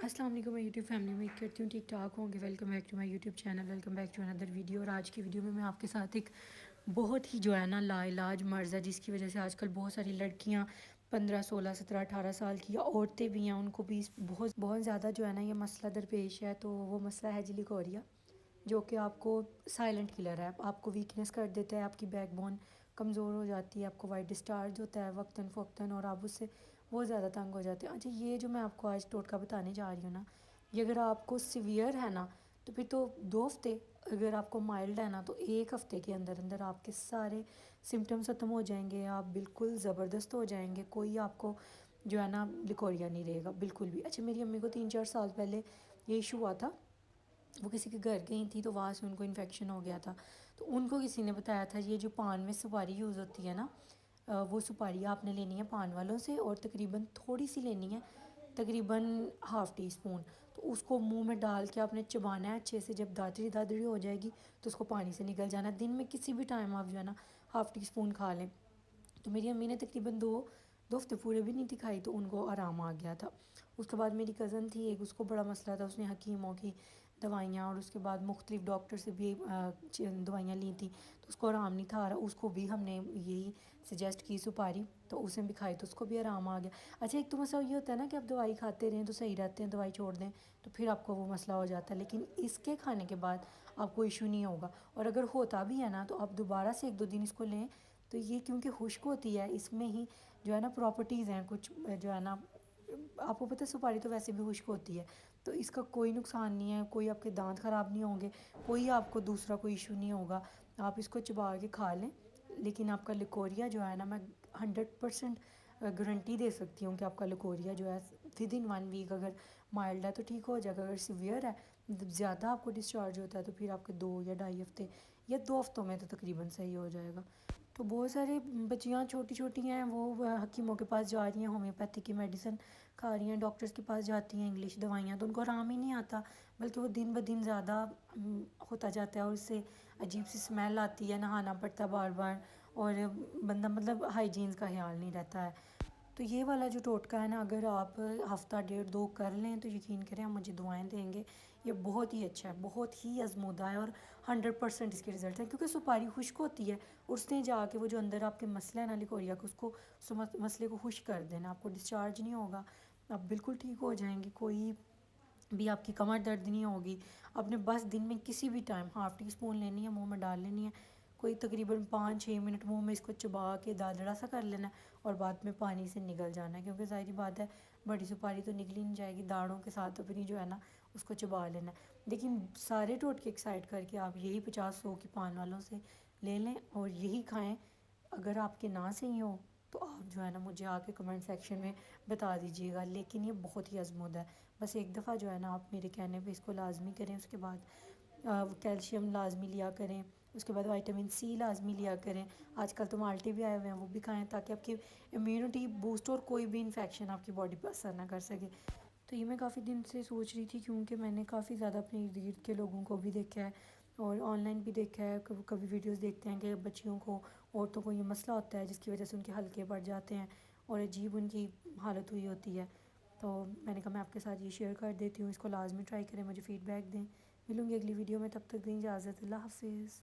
السلام علیکم، میں یوٹیوب فیملی میں کرتی ہوں ٹھیک ٹھاک ہوں گے. Welcome back to my YouTube channel, welcome back to another video. اور آج کی ویڈیو میں آپ کے ساتھ ایک بہت ہی جو ہے نا لا علاج مرض ہے، جس کی وجہ سے آج کل بہت ساری لڑکیاں 15 16 17 18 سال کی عورتیں بھی ہیں، ان کو بھی بہت بہت زیادہ جو ہے نا یہ مسئلہ درپیش ہے. تو وہ مسئلہ ہے لکوریا، جو کہ آپ کو سائلنٹ کلر ہے. آپ کو ویکنیس کر دیتا ہے، آپ کی بیک بون کمزور ہو جاتی ہے، آپ کو وائٹ ڈسچارج ہوتا ہے وقتاً فوقتاً، اور آپ اس سے بہت زیادہ تنگ ہو جاتے ہیں. اچھا، یہ جو میں آپ کو آج ٹوٹکا بتانے جا رہی ہوں نا، یہ اگر آپ کو سیویئر ہے نا تو پھر تو 2 ہفتے، اگر آپ کو مائلڈ ہے نا تو 1 ہفتے کے اندر اندر آپ کے سارے سمٹمس ختم ہو جائیں گے. آپ بالکل زبردست ہو جائیں گے، کوئی آپ کو جو ہے نا لکوریا نہیں رہے گا بالکل بھی. اچھا، میری امی کو 3 4 سال پہلے یہ ایشو ہوا تھا. وہ کسی کے گھر گئی تھیں تو وہاں سے ان کو انفیکشن ہو گیا تھا. تو ان کو کسی نے بتایا تھا یہ جو پان میں سپاری یوز ہوتی ہے نا، وہ سپاری آپ نے لینی ہے پان والوں سے، اور تقریباً تھوڑی سی لینی ہے، تقریباً ½ ٹی اسپون. تو اس کو منہ میں ڈال کے آپ نے چبانا ہے اچھے سے. جب دادری دادری ہو جائے گی تو اس کو پانی سے نکل جانا ہے. دن میں کسی بھی ٹائم آپ جو ہے نا ½ ٹی اسپون کھا لیں. تو میری امی نے تقریباً 2 ہفتے پورے بھی نہیں دکھائی تو ان کو آرام آ گیا تھا. اس کے بعد میری کزن تھی ایک، اس کو بڑا مسئلہ تھا. اس نے حکیموں کی دوائیاں اور اس کے بعد مختلف ڈاکٹر سے بھی دوائیاں لی تھیں تو اس کو آرام نہیں تھا. اس کو بھی ہم نے یہی سجیسٹ کی سپاری، تو اسے بھی کھائی تو اس کو بھی آرام آ گیا. اچھا، ایک تو مسئلہ یہ ہوتا ہے نا کہ آپ دوائی کھاتے رہیں تو صحیح رہتے ہیں، دوائی چھوڑ دیں تو پھر آپ کو وہ مسئلہ ہو جاتا ہے. لیکن اس کے کھانے کے بعد آپ کو ایشو نہیں ہوگا. اور اگر ہوتا بھی ہے نا تو آپ دوبارہ سے 1 2 دن اس کو لیں. تو یہ کیونکہ خشک ہوتی ہے، اس میں ہی جو ہے نا پراپرٹیز ہیں کچھ جو ہے نا، آپ کو پتہ ہے سپاری تو ویسے بھی خشک ہوتی ہے، تو اس کا کوئی نقصان نہیں ہے. کوئی آپ کے دانت خراب نہیں ہوں گے، کوئی آپ کو دوسرا کوئی ایشو نہیں ہوگا. آپ اس کو چبا کے کھا لیں. لیکن آپ کا لکوریا جو ہے نا، میں 100% گارنٹی دے سکتی ہوں کہ آپ کا لکوریا جو ہے ودن 1 ویک اگر مائلڈ ہے تو ٹھیک ہو جائے گا. اگر سیویئر ہے، زیادہ آپ کو ڈسچارج ہوتا ہے تو پھر آپ کے 2 یا 2.5 ہفتے یا 2 ہفتوں میں تو تقریباً صحیح ہو جائے گا. تو بہت سارے بچیاں چھوٹی چھوٹی ہیں، وہ حکیموں کے پاس جا رہی ہیں، ہومیوپیتھی کی میڈیسن کھا رہی ہیں، ڈاکٹرز کے پاس جاتی ہیں انگلش دوائیاں، تو ان کو آرام ہی نہیں آتا، بلکہ وہ دن بدن زیادہ ہوتا جاتا ہے. اور اس سے عجیب سی اسمیل آتی ہے، نہانا پڑتا ہے بار بار، اور بندہ مطلب ہائیجینس کا خیال نہیں رہتا ہے. تو یہ والا جو ٹوٹکا ہے نا، اگر آپ ہفتہ 1.5 2 کر لیں تو یقین کریں آپ مجھے دعائیں دیں گے. یہ بہت ہی اچھا ہے، بہت ہی آزمودہ ہے، اور 100% اس کے رزلٹ ہیں. کیونکہ سپاری خشک ہوتی ہے، اس نے جا کے وہ جو اندر آپ کے مسئلہ ہے نا لکوریا کو، اس کو مسئلے کو خشک کر دینا. آپ کو ڈسچارج نہیں ہوگا، آپ بالکل ٹھیک ہو جائیں گے. کوئی بھی آپ کی کمر درد نہیں ہوگی. آپ نے بس دن میں کسی بھی ٹائم ½ ٹی اسپون لینی ہے، منہ میں ڈال لینی ہے. کوئی تقریباً 5 6 منٹ منہ میں اس کو چبا کے دادڑا سا کر لینا ہے، اور بعد میں پانی سے نگل جانا ہے. کیونکہ ظاہری بات ہے بڑی سپاری تو نکل ہی نہیں جائے گی، داڑھوں کے ساتھ اپنی جو ہے نا اس کو چبا لینا ہے. لیکن سارے ٹوٹکے ایکسائڈ کر کے آپ یہی 50 100 کی پان والوں سے لے لیں اور یہی کھائیں. اگر آپ کے نہ صحیح ہو تو آپ جو ہے نا مجھے آ کے کمنٹ سیکشن میں بتا دیجیے گا. لیکن یہ بہت ہی آزمودہ ہے. بس ایک دفعہ جو ہے نا آپ میرے کہنے پہ اس کو لازمی کریں. اس کے بعد کیلشیم لازمی لیا کریں. اس کے بعد وٹامن سی لازمی لیا کریں. آج کل تو مالٹے بھی آئے ہوئے ہیں، وہ بھی کھائیں تاکہ آپ کی امیونٹی بوسٹ اور کوئی بھی انفیکشن آپ کی باڈی پہ اثر نہ کر سکے. تو یہ میں کافی دن سے سوچ رہی تھی، کیونکہ میں نے کافی زیادہ اپنے ارد گرد کے لوگوں کو بھی دیکھا ہے اور آن لائن بھی دیکھا ہے. کبھی ویڈیوز دیکھتے ہیں کہ بچیوں کو، عورتوں کو یہ مسئلہ ہوتا ہے جس کی وجہ سے ان کے حلقے بڑھ جاتے ہیں اور عجیب ان کی حالت ہوئی ہوتی ہے. تو میں نے کہا میں آپ کے ساتھ یہ شیئر کر دیتی ہوں. اس کو لازمی ٹرائی کریں، مجھے فیڈ بیک دیں. ملوں گی اگلی ویڈیو میں، تب تک دیں اجازت. اللہ حافظ.